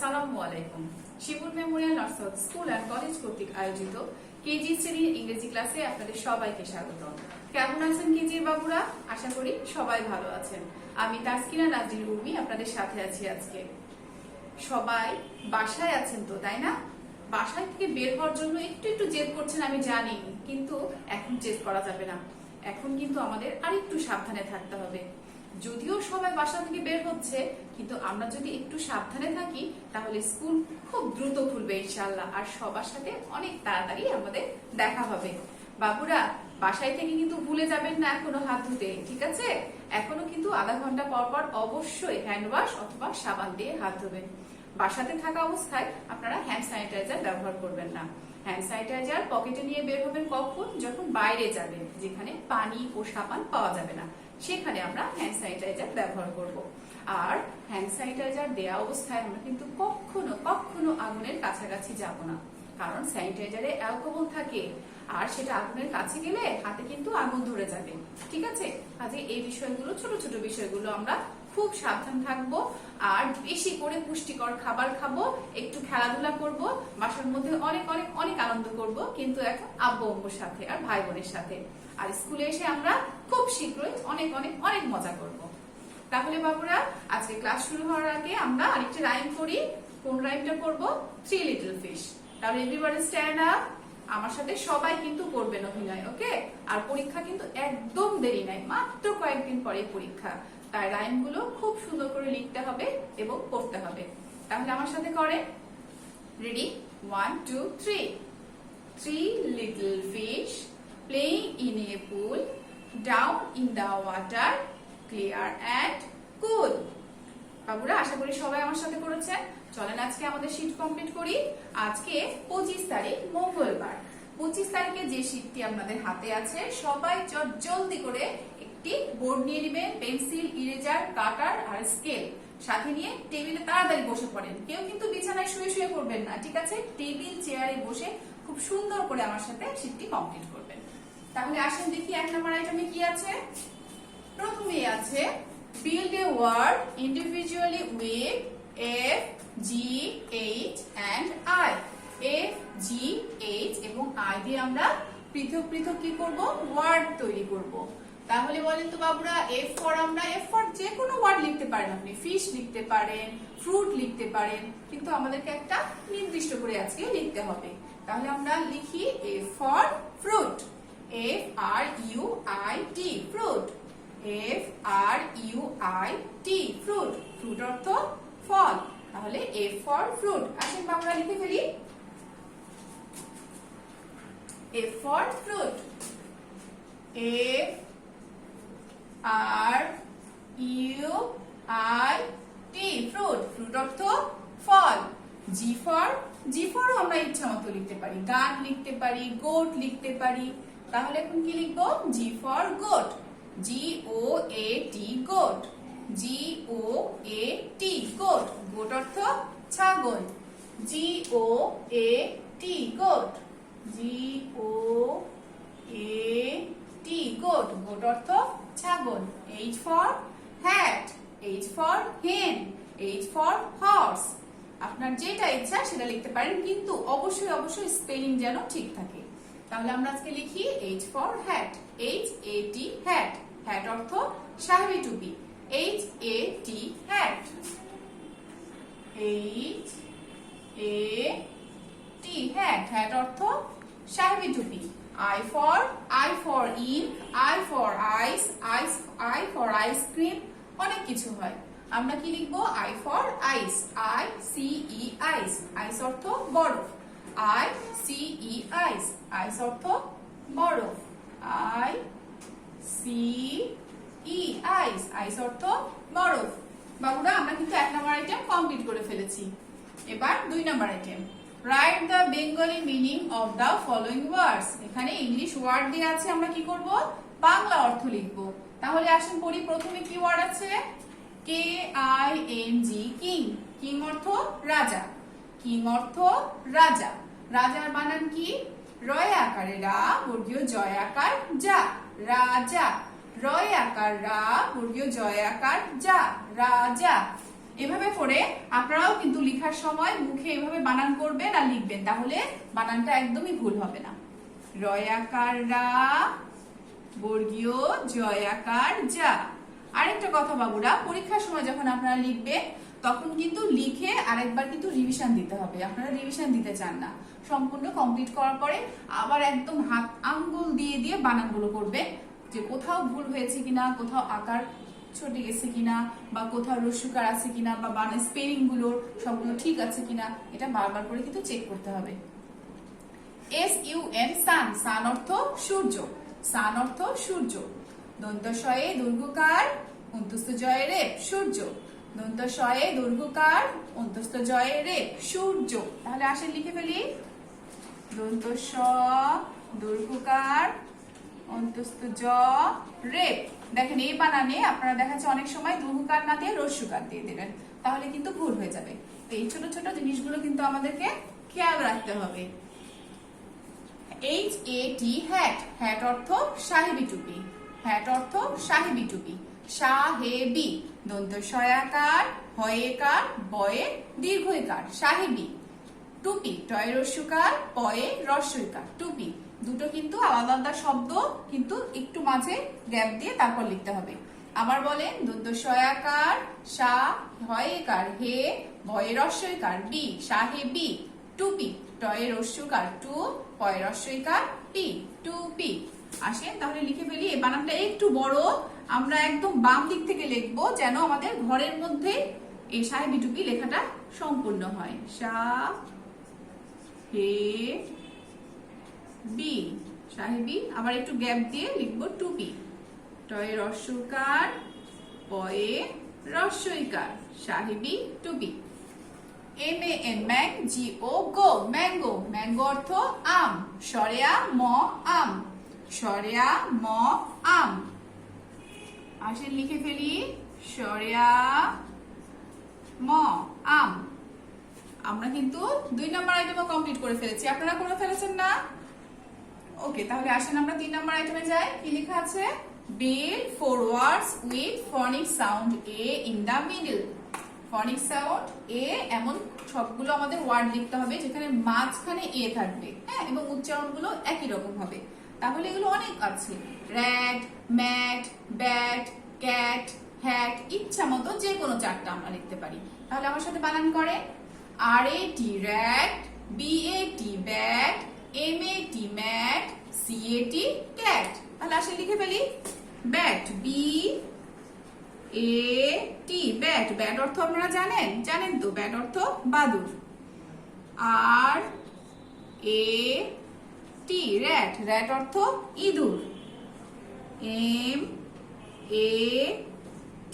আসসালামু আলাইকুম। শিবুর memorial nursery school and college কর্তৃক আয়োজিত কেজি শ্রেণীর ইংরেজি ক্লাসে আপনাদের সবাইকে স্বাগত। কেমন আছেন কেজির বাবুরা? আশা করি সবাই ভালো আছেন। আমি তাসকিনা নাজরিন উর্মি আপনাদের সাথে আছি আজকে। সবাই বাসায় আছেন তো, তাই না? বাসায় থেকে বের হওয়ার জন্য একটু একটু জেদ করছেন আমি জানি, কিন্তু এখন জেদ করা যাবে না। এখন কিন্তু আমাদের আরেকটু সাবধানে থাকতে হবে। যদিও সবাই বাসা থেকে বের হচ্ছে, কিন্তু আমরা যদি একটু সাবধানে থাকি তাহলে স্কুল খুব দ্রুত খুলবে ইনশাআল্লাহ, আর সবার সাথে অনেক তাড়াতাড়ি আমাদের দেখা হবে। বাবুরা, বাসায় থেকে কিন্তু ভুলে যাবেন না এখনো হাত ধুতে, ঠিক আছে? এখনো কিন্তু আধা ঘন্টা পর পর অবশ্যই হ্যান্ড ওয়াশ অথবা সাবান দিয়ে হাত ধোবেন। বাসাতে থাকা অবস্থায় আপনারা হ্যান্ড স্যানিটাইজার ব্যবহার করবেন না। হ্যান্ড স্যানিটাইজার পকেটে নিয়ে বের হবেন কখন? যখন বাইরে যাবেন, যেখানে পানি ও সাবান পাওয়া যাবে না, সেখানে আমরা হ্যান্ড স্যানিটাইজার ব্যবহার করব। আর হ্যান্ড স্যানিটাইজার দেওয়া অবস্থায় আমরা কিন্তু কখনো কখনো আগুনের কাছাকাছি যাব না, কারণ স্যানিটাইজারে অ্যালকোহল থাকে, আর সেটা আগুনের কাছে গেলে হাতে কিন্তু আগুন ধরে যাবে, ঠিক আছে? কাজে এই বিষয়গুলো, ছোট ছোট বিষয়গুলো আমরা খুব সাবধান থাকবো। আর বেশি করে পুষ্টিকর খাবার খাবো, একটু খেলাধুলা করব, বাসার মধ্যে অনেক অনেক অনেক আনন্দ করব, কিন্তু এখন আব্বু আম্মুর সাথে আর ভাই বোনের সাথে। আর স্কুলে এসে আমরা খুব শীঘ্রই অনেক অনেক অনেক মজা করব। তাহলে বাবুরা, আজকে ক্লাস শুরু হওয়ার আগে আমরা আরেকটা রাইম করি। কোন রাইমটা করব? Three little fish. তাহলে এভরিবডি স্ট্যান্ড আপ। আমার সাথে সবাই কিন্তু করবেন অভিনয়, ওকে? আর পরীক্ষা কিন্তু একদম দেরি নাই, মাত্র কয়েকদিন পরে পরীক্ষা, তাই রাইম গুলো খুব সুন্দর করে লিখতে হবে এবং পড়তে হবে। তাহলে আমার সাথে করেন। Ready? 1 2 3। Three little fish playing in a pool, down in the water, clear and cool. বাবুরা, আশা করি সবাই আমার সাথে করেছেন। চলেন আজকে আমাদের শীট কমপ্লিট করি। আজকে 25 তারিখ, মঙ্গলবার। 25 তারিখে যে শীটটি আপনাদের হাতে আছে, সবাই জলদি করে একটি বোর্ড নিয়ে নেবেন, পেন্সিল, ইরেজার, কাটার আর স্কেল সাথে নিয়ে টেবিলে তাড়াতাড়ি বসে পড়েন। কেউ কিন্তু বিছানায় শুয়ে শুয়ে করবেন না, ঠিক আছে? টেবিল চেয়ারে বসে খুব সুন্দর করে আমার সাথে শীটটি কমপ্লিট করবেন। তাহলে আসেন দেখি 1 নম্বর আইটেমে কি আছে। প্রথমে আছে build a word individually with F, G, H and I. F, G, H এবং I দিয়ে আমরা পৃথক পৃথক কি করব? ওয়ার্ড তৈরি করব। তাহলে বলেন তো বাবুরা, F ফর আমরা F ফর যে কোনো ওয়ার্ড লিখতে পারেন, আপনি ফিশ লিখতে পারেন, ফ্রুট লিখতে পারেন, কিন্তু আমাদেরকে একটা নির্দিষ্ট করে আজকে লিখতে হবে। তাহলে আমরা লিখি F for fruit. F R U I T, fruit. F R U I T, fruit. Fruit অর্থ ফল, তাহলে F ফর ফ্রুট। আসেন বাবুরা লিখে ফেলি। F for fruit. F R U I T, fruit. Fruit অর্থ ফল। G ফর আমরা ইচ্ছা মতো লিখতে পারি, গান লিখতে পারি, গোট লিখতে পারি। তাহলে এখন কি লিখবো? G for goat. G O A T, goat. G O A T, goat. Goat অর্থ ছাগল। G O A T, goat. G O A T, goat. Goat অর্থ ছাগল। H for hat. H for hen. H for horse. আপনার যেটা ইচ্ছা সেটা লিখতে পারেন, কিন্তু অবশ্যই অবশ্যই স্পেলিং যেন ঠিক থাকে। তাহলে আমরা আজকে লিখি H for hat. H A T, hat. Hat অর্থ সাহেবি টুপি। H A T, hat. H A T, hat. Hat অর্থ সাহেবি টুপি। I for ink, I for ice, I for ice cream, অনেক কিছু হয়। আমরা কি লিখবো? I for ice. I C E, ice. Ice অর্থ বরফ। I C E, ice. Ice অর্থ বরফ। I C E, ice. Ice অর্থ বরফ। বাবুরা, আমরা কিন্তু 1 নম্বর আইটেম কমপ্লিট করে ফেলেছি। এবার 2 নম্বর item. Write the Bengali meaning of the following words. এখানে ইংলিশ ওয়ার্ড দিয়ে আছে, আমরা কি করব? বাংলা অর্থ লিখব। তাহলে আসুন পড়ি। প্রথমে কি ওয়ার্ড আছে? KING, king. কিং অর্থ রাজা। কিং অর্থ রাজা। রাজার বানান কি? রয় আকারে রা, বর্গীয় জয় আকার যা, রাজা। রয় আকার রা, বর্গীয় জয় আকার যা, রাজা। এভাবে করে আপনারাও কিন্তু লেখার সময় মুখে এভাবে বানান করবেন আর লিখবেন, তাহলে বানানটা একদমই ভুল হবে না। রয়াকার রা, বর্গীয় জয়াকার যা। আরেকটা কথা বাবুরা, পরীক্ষার সময় যখন আপনারা লিখবেন তখন কিন্তু লিখে আরেকবার কিন্তু রিভিশন দিতে হবে। আপনারা রিভিশন দিতে চান না, সম্পূর্ণ কমপ্লিট করার পরে আবার একদম হাত আঙ্গুল দিয়ে দিয়ে বানানগুলো করবেন, যে কোথাও ভুল হয়েছে কিনা, কোথাও আকার ছুটে গেছে কিনা, বা কোথাও রস্যকার আছে কিনা, বা বানান স্পেলিং গুলোর সবগুলো ঠিক আছে কিনা, এটা বারবার করে কিন্তু চেক করতে হবে। SUN সান, সান অর্থ সূর্য, সান অর্থ সূর্য। দন্তস্বয়ে দীর্ঘকার অন্তস্থ জয়ে রেপ, সূর্য। দন্তস্বয়ে দীর্ঘকার অন্তস্থ জয়ে রেপ, সূর্য। তাহলে আসেন লিখে ফেলি, দন্তস্ব দীর্ঘকার অন্তস্থ জ রেপ। দেখেন এই বানানে আপনারা দেখাচ্ছে অনেক সময় দীর্ঘকার না দিয়ে রস্যকার দিয়ে দেবেন, তাহলে কিন্তু ভুল হয়ে যাবে। তো এই ছোট ছোট জিনিসগুলো কিন্তু আমাদেরকে খেয়াল রাখতে হবে। HAT হ্যাট, হ্যাট অর্থ সাহেবী টুপি, হ্যাট অর্থ সাহেবী টুপি। সাহেবী দন্ত শয়াকার হয়েকার বয়ে দীর্ঘইকার সাহেবী। টুপি টয় রস্যকার পয়ে রস্যইকার টুপি। দুটো কিন্তু আলাদা আলাদা শব্দ, কিন্তু একটু মাঝে গ্যাপ দিয়ে তারপর লিখতে হবে। আবার বলেন, দন্ত শয়াকার সা হয়েকার হে ভয়ে রস্যইকার বি, সাহেবী টুপি। টয়ে রস্যকার টু, পয়ে রস্যইকার পি, টুপি। আসেন তাহলে লিখে ফেলি। এই বানানটা একটু বড়, আমরা একদম বাম দিক থেকে লিখবো, যেন আমাদের ঘরের মধ্যে এই সাহেবী টুপি লেখাটা সম্পূর্ণ হয়। সা হে বি সাহেবী, আবার একটু গ্যাপ দিয়ে লিখবো টুপি। টয়ে রস্যকার পয়ে রস্যইকার সাহেবী টুপি। MAN ম্যাং, GO গো ম্যাঙ্গো, ম্যাঙ্গো অর্থ আম। সরেয়া ম আম, সরেয়া ম আম। আসেন লিখে ফেলি, সরেয়া ম আম। আমরা কিন্তু 2 নম্বর আইটেমও কমপ্লিট করে ফেলেছি, আপনারা করে ফেলেছেন না? ওকে, তাহলে আসেন আমরা 3 নম্বর আইটেমে যাই। কি লেখা আছে? build 4 words with phonic sound A in the middle. Phonic sound এ এমন সবগুলো আমাদের ওয়ার্ড লিখতে হবে যেখানে মাঝখানে এ থাকবে, হ্যাঁ, এবং উচ্চারণগুলো একই রকম হবে। তাহলে এগুলো অনেক আছে, rat, mat, bat, cat, hat, ইচ্ছা মতো যে কোনো 4টা আমরা লিখতে পারি। তাহলে আমার সাথে বানান করে, RAT rat, BAT bat, MAT mat, CAT cat. তাহলে আসলে লিখে ফেলি, bat B A T bat, bat অর্থ আপনারা জানেন তো, ব্যাট অর্থ বাদুড়। আর এ টি র্যাট, র্যাট অর্থ ইঁদুর। M A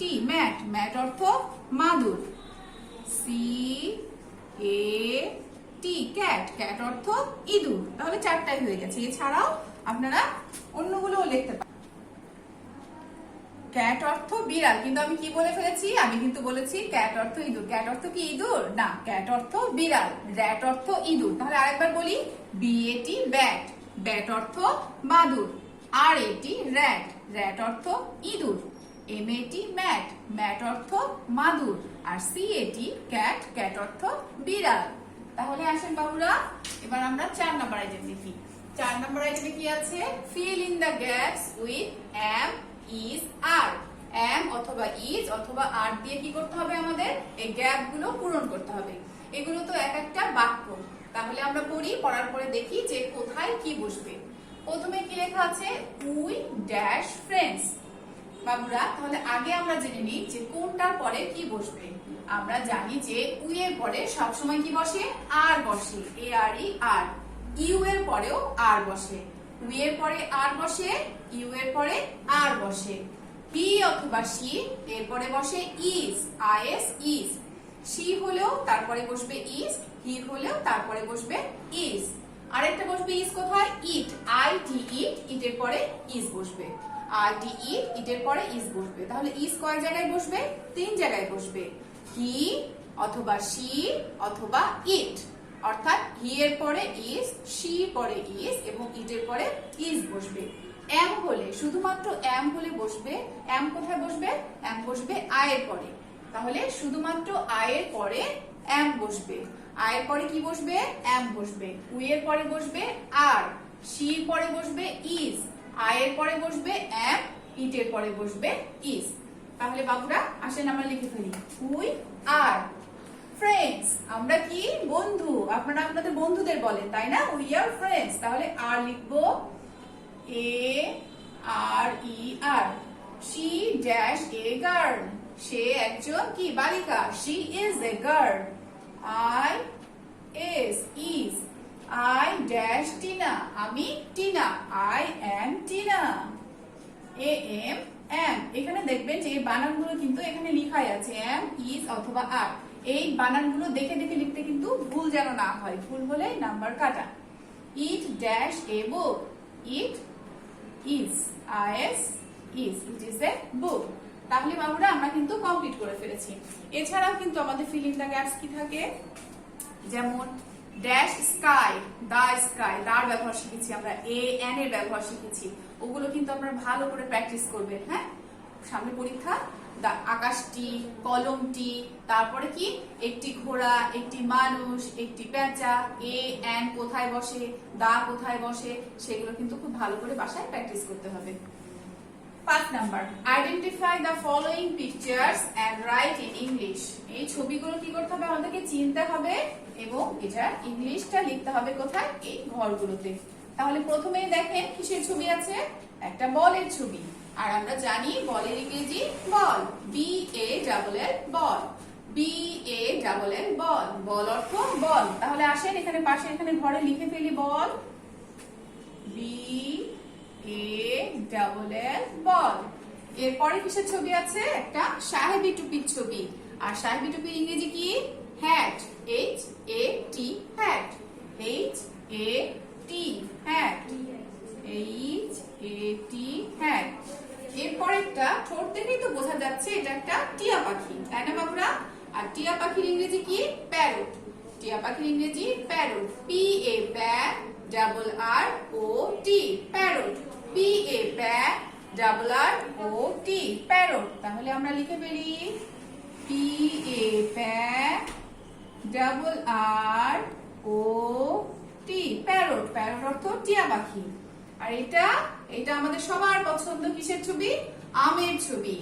T mat, mat অর্থ মাদুর। সি এ টি ক্যাট, ক্যাট অর্থ ইঁদুর। তাহলে 4টাই হয়ে গেছে। এছাড়াও আপনারা অন্যগুলোও লিখতে পারেন। ক্যাট অর্থ বিড়াল, কিন্তু আমি কি বলে ফেলেছি? আমি কিন্তু বলেছি ক্যাট অর্থ ইঁদুর। ক্যাট অর্থ কি ইঁদুর? না, ক্যাট অর্থ বিড়াল। র্যাট অর্থ ইঁদুর। তাহলে আরেকবার বলি, BAT ব্যাট, ব্যাট অর্থ বাদুড়। RAT র্যাট, র্যাট অর্থ ইঁদুর। MAT ম্যাট, ম্যাট অর্থ মাদুর। আর CAT ক্যাট, ক্যাট অর্থ বিড়াল। তাহলে আসেন বাবুরা, এবার আমরা 4 নম্বর আইটেম লিখি। 4 নম্বর আইটেমে কি আছে? fill in the gaps with am, is, are. am অথবা is অথবা are দিয়ে কি করতে হবে? আমাদের এই গ্যাপ গুলো পূরণ করতে হবে। এগুলো তো এক একটা বাক্য। তাহলে আমরা পড়ার পরে দেখি যে কোথায় কি বসবে। প্রথমে কি লেখা আছে? We dash friends. বাবুরা, তাহলে আগে আমরা জেনে নিই যে কোনটার পরে কি বসবে। আমরা জানি যে উই এর পরে সবসময় কি বসে? আর বসে, ARE আর। ইউ এর পরেও আর বসে, উই এর পরে আর বসে, ইউ এর পরে আর বসে। হি অথবা সি এর পরে বসে ইজ, IS ইজ। সি হলেও তারপরে বসবে ইজ, হি হলেও তারপরে বসবে ইজ। আরেকটা বসবে ইজ কোথায়? ইট, IT ইট, ইটের পরে ইজ বসবে। IT ইট, ইটের পরে ইজ বসবে। তাহলে ইজ কয় জায়গায় বসবে? 3 জায়গায় বসবে। হি অথবা সি অথবা ইট, অর্থাৎ হি এর পরে ইজ, সি পরে ইজ এবং ইটের পরে ইজ বসবে। এম হলে, শুধুমাত্র এম হলে বসবে। এম কোথায় বসবে? এম বসবে আই এর পরে। তাহলে শুধুমাত্র আয়ের পরে এম বসবে, আয়ের পরে কি বসবে, এম বসবে, উই এর পরে বসবে আর, সি এর পরে বসবে ইজ, আয়ের পরে বসবে এম, ইট এর পরে বসবে ইজ। তাহলে বাবুরা আসেন আমরা লিখে ফেলি, উই আর ফ্রেন্ডস, আমরা কি বন্ধু, আপনারা আপনাদের বন্ধুদের বলেন তাই না, উই আর ফ্রেন্ডস। তাহলে আর লিখবো, A R E are, she dash a girl, সে একজন কি বালিকা, she is a girl. I is, I dash Tina, আমি Tina, I am Tina. A M am, এখানে দেখবেন যে এই বানানগুলো কিন্তু এখানে লেখাই আছে, এম ইজ অথবা আর, এই বানানগুলো দেখে দেখে লিখতে কিন্তু ভুল যেন না হয়, ভুল হলে নাম্বার কাটা। It dash a book, it is, IS is, it is a book. তাহলে বাবুরা আমরা কিন্তু কমপ্লিট করে ফেলেছি। এছাড়াও কিন্তু আমাদের ফিল ইন দ্য গ্যাপস কি থাকে, যেমন ড্যাশ স্কাই, দা স্কাই, দার ব্যবহার শিখেছি আমরা, এ এন এর ব্যবহার শিখেছি, ওগুলো কিন্তু আপনারা ভালো করে প্র্যাকটিস করবেন। হ্যাঁ, সামনে পরীক্ষা, আকাশটি, কলমটি, তারপরে কি একটি ঘোড়া, একটি মানুষ, একটি পেঁচা, এ এন কোথায় বসে, দা কোথায় বসে, সেগুলো কিন্তু খুব ভালো করে বাসায় প্র্যাকটিস করতে হবে। 5 number, identify the following pictures and write in English. এই ছবিগুলো কি করতে হবে, আমাদেরকে চিনতে হবে এবং এটা ইংলিশটা লিখতে হবে কোথায়, এই ঘরগুলোতে। তাহলে প্রথমেই দেখেন কিসের ছবি আছে, একটা বলের ছবি, আর আমরা জানি বলের ইংরেজি ball, B A double L, ball, B A double L, ball, ball অর্থ বল। তাহলে আসেন এখানে পাশে এখানে ঘরে লিখে ফেলি, বল, বি এ ডাবল এল, বল। এরপরে কিসের ছবি আছে, একটা সাহেবী টুপির ছবি, আর সাহেবী টুপির ইংরেজি কি, hat, H A T, hat, H A T, hat, H A T, hat. এরপর একটা ঠোঁট দেখেই তো বোঝা যাচ্ছে এটা একটা টিয়া পাখি, তাই না বাবুরা? আর টিয়া পাখির ইংরেজি কি, প্যারট, টিয়া পাখির ইংরেজি parrot, P A pa double R O T, parrot, P A pa double R O T, parrot. তাহলে আমরা লিখে ফেলি, P A pa double R O T, parrot, parrot অর্থ টিয়া পাখি। আর এটা আমাদের সবার পছন্দ কিসের ছবি, আমের ছবি,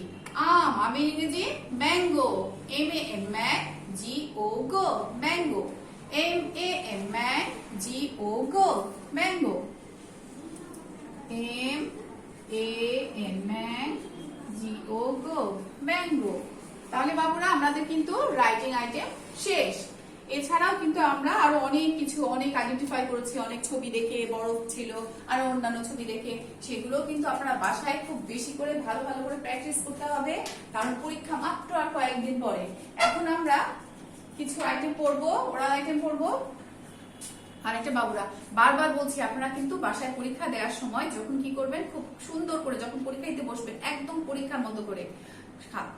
আম, আমের ইংরেজি mango, M A M Mang G O go, mango, M A M Mang G O go, mango, M A M Mang G O go, mango. তাহলে বাবুরা আমাদের কিন্তু রাইটিং আইটেম শেষ। এছাড়াও কিন্তু আমরা আরো অনেক কিছু অনেক আইডেন্টিফাই করেছি, অনেক ছবি দেখে, বরফ ছিল আর অন্যান্য ছবি দেখে, সেগুলো কিন্তু আপনারা বাসায় খুব বেশি করে ভালো ভালো করে প্র্যাকটিস করতে হবে, কারণ পরীক্ষা মাত্র আর কয়েকদিন পরে। এখন আমরা কিছু আইটেম পড়বো, ওরাল আইটেম পড়বো। আরেকটা বাবুরা বারবার বলছি, আপনারা কিন্তু বাসায় পরীক্ষা দেওয়ার সময় যখন কি করবেন, খুব সুন্দর করে যখন পরীক্ষা দিতে বসবেন, একদম পরীক্ষার মতো করে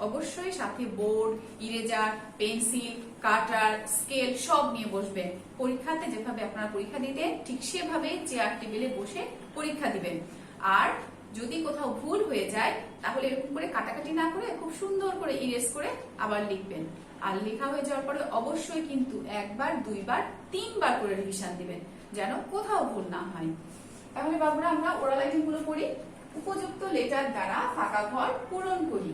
অবশ্যই সাথে বোর্ড, ইরেজার, পেন্সিল, কাটার, স্কেল সব নিয়ে বসবেন। পরীক্ষাতে যেভাবে আপনারা পরীক্ষা দিতেন ঠিক সেভাবে চেয়ার টেবিলে বসে পরীক্ষা দিবেন। আর যদি কোথাও ভুল হয়ে যায় তাহলে এরকম করে কাটাকাটি না করে খুব সুন্দর করে ইরেজ করে আবার লিখবেন। আর লেখা হয়ে যাওয়ার পরে অবশ্যই কিন্তু একবার, দুইবার, তিনবার করে রিভিশন দিবেন, যেন কোথাও ভুল না হয়। তাহলে বাবুরা আমরা ওরাল আইটেম গুলো করি। উপযুক্ত লেটার দ্বারা ফাঁকা ঘর পূরণ করি।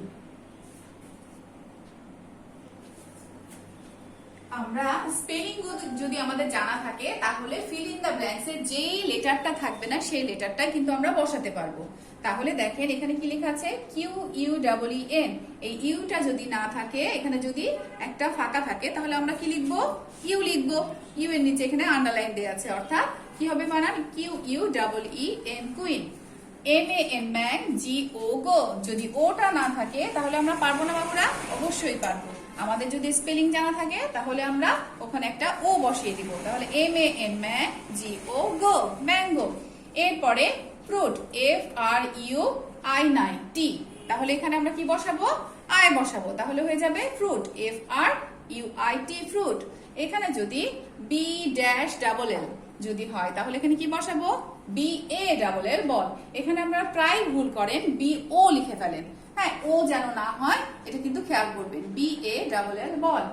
আমরা স্পেলিং যদি আমাদের জানা থাকে তাহলে ফিল ইন দ্য ব্ল্যাঙ্কস এর যেই লেটারটা থাকবে না সেই লেটারটা কিন্তু আমরা বসাতে পারবো। তাহলে দেখেন এখানে কি লেখা আছে, Q U double E N, এই ইউটা যদি না থাকে, এখানে যদি একটা ফাঁকা থাকে তাহলে আমরা কি লিখবো, ইউ লিখবো। ইউ এর নিচে এখানে আন্ডারলাইন দেওয়া আছে, অর্থাৎ কি হবে বানান, Q U double E N, queen. M A M Mang G O go, যদি ওটা না থাকে তাহলে আমরা পারবো না বাবুরা, অবশ্যই পারবো। আমাদের যদি স্পেলিং জানা থাকে তাহলে আমরা ওখানে একটা ও বসিয়ে দিব, তাহলে M A M Mang G O go, mango. এরপরে fruit, F R U I নাই টি, তাহলে এখানে আমরা কি বসাবো, আই বসাবো, তাহলে হয়ে যাবে fruit, F R U I T, fruit. এখানে যদি বি ড্যাশ ডাবল এল যদি হয় তাহলে এখানে কি বসাবো, বি এ ডাবল এল, বল। এখানে আমরা প্রায় ভুল করেন বি ও লিখে ফেলেন, হ্যাঁ, ও যেন না হয়, এটা কিন্তু খেয়াল করবেন। BALL বল।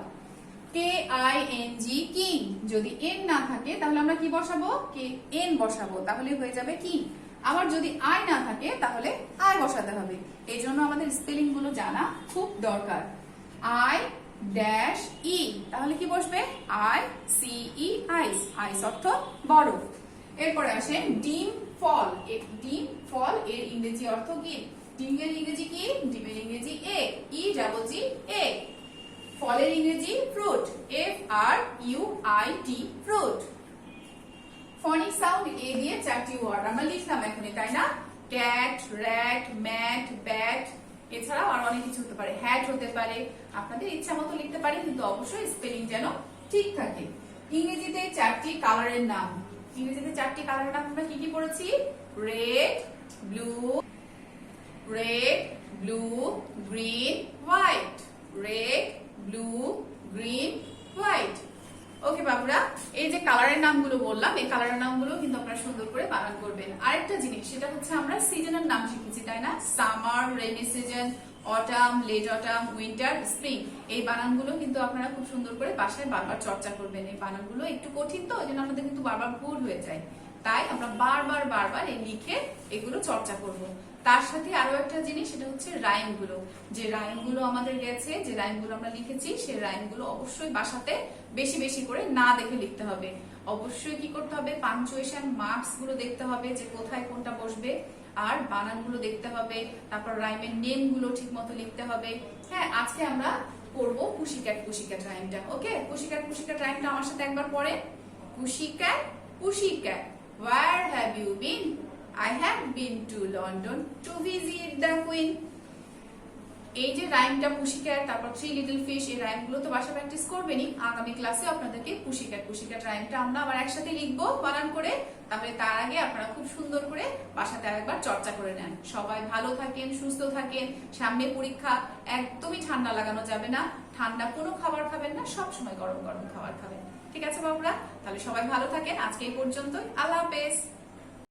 KING কিং, যদি এন না থাকে তাহলে আমরা কি বসাবো? KN বসাবো, তাহলে হয়ে যাবে কিং। আবার যদি আই না থাকে তাহলে আই বসাতে হবে। এই জন্য আমাদের স্পেলিং গুলো জানা খুব দরকার। আই ড্যাশ ই, তাহলে কি বসবে? ICE আইস, আইস অর্থ বড়। এরপরে আসে ডিম ফল। ডিম ফল এর ইংরেজি অর্থ কি? ডিমের ইংরেজি কি? ডিমের ইংরেজি এগ, EGG এগ। ফলের ইংরেজি ফ্রুট, FRUIT ফ্রুট। ফনিক সাউন্ড এ দিয়ে 4টি ওয়ার্ড আমরা লিখলাম এখনই, তাই না? ক্যাট, র্যাট, ম্যাট, ব্যাট, এছাড়াও আরো অনেক কিছু হতে পারে, হ্যাট হতে পারে, আপনাদের ইচ্ছা মতো লিখতে পারে, কিন্তু অবশ্যই স্পেলিং যেন ঠিক থাকে। ইংরেজিতে 4টি কালারের নাম। ইংরেজিতে 4টি কালারের নাম আমরা কি কি পড়েছি? Red, blue, green, white. Red, blue, green, white. Okay বাবুরা, এই যে কালারের নামগুলো বললাম, এই কালারের নামগুলো কিন্তু আপনারা সুন্দর করে বানান করবেন। আরেকটা জিনিস, সেটা হচ্ছে আমরা সিজনের নাম শিখেছি, তাই না? Summer, rainy season, autumn, late autumn, winter, spring. এই বানানগুলো কিন্তু আপনারা খুব সুন্দর করে বাসায় বারবার চর্চা করবেন। এই বানানগুলো একটু কঠিন, তো ওই জন্য আমাদের কিন্তু বারবার ভুল হয়ে যায়, তাই আমরা বারবার এই লিখে এগুলো চর্চা করব। তার সাথে আরো একটা জিনিস, সেটা হচ্ছে রাইম গুলো। যে রাইম গুলো আমাদের গেছে, যে রাইম গুলো আমরা লিখেছি, সেই রাইম গুলো অবশ্যই বাসাতে বেশি বেশি করে না দেখে লিখতে হবে। অবশ্যই কি করতে হবে? পাঞ্চুয়েশন মার্কস গুলো দেখতে হবে, যে কোথায় কোনটা বসবে, আর বানান গুলো দেখতে হবে, তারপর রাইমের নেম গুলো ঠিক মতো লিখতে হবে। হ্যাঁ, আজকে আমরা পড়বো পুশিক্যাট রাইমটা। ওকে, পুশিক্যাট রাইমটা আমার সাথে একবার পড়ে। পুশিক্যাট, where have you been? I have been to London to visit the Queen. এই যে রাইমটা পুশিক্যাট, তারপর থ্রি লিটল ফিশ, এই রাইমগুলো তো বাসা প্র্যাকটিস করবেনই। আগামী ক্লাসে আপনাদেরকে পুশিক্যাট রাইমটা আমরা আবার একসাথে লিখবো বানান করে। তাহলে তার আগে আপনারা খুব সুন্দর করে বাসাতে আরেকবার চর্চা করে নেন। সবাই ভালো থাকেন, সুস্থ থাকেন। সামনে পরীক্ষা, একদমই ঠান্ডা লাগানো যাবে না। ঠান্ডা কোনো খাবার খাবেন না, সব সময় গরম গরম খাবার খাবেন। ঠিক আছে বাবুরা? তাহলে সবাই ভালো থাকেন। আজকে এই পর্যন্তই। আল্লাহ হাফেজ।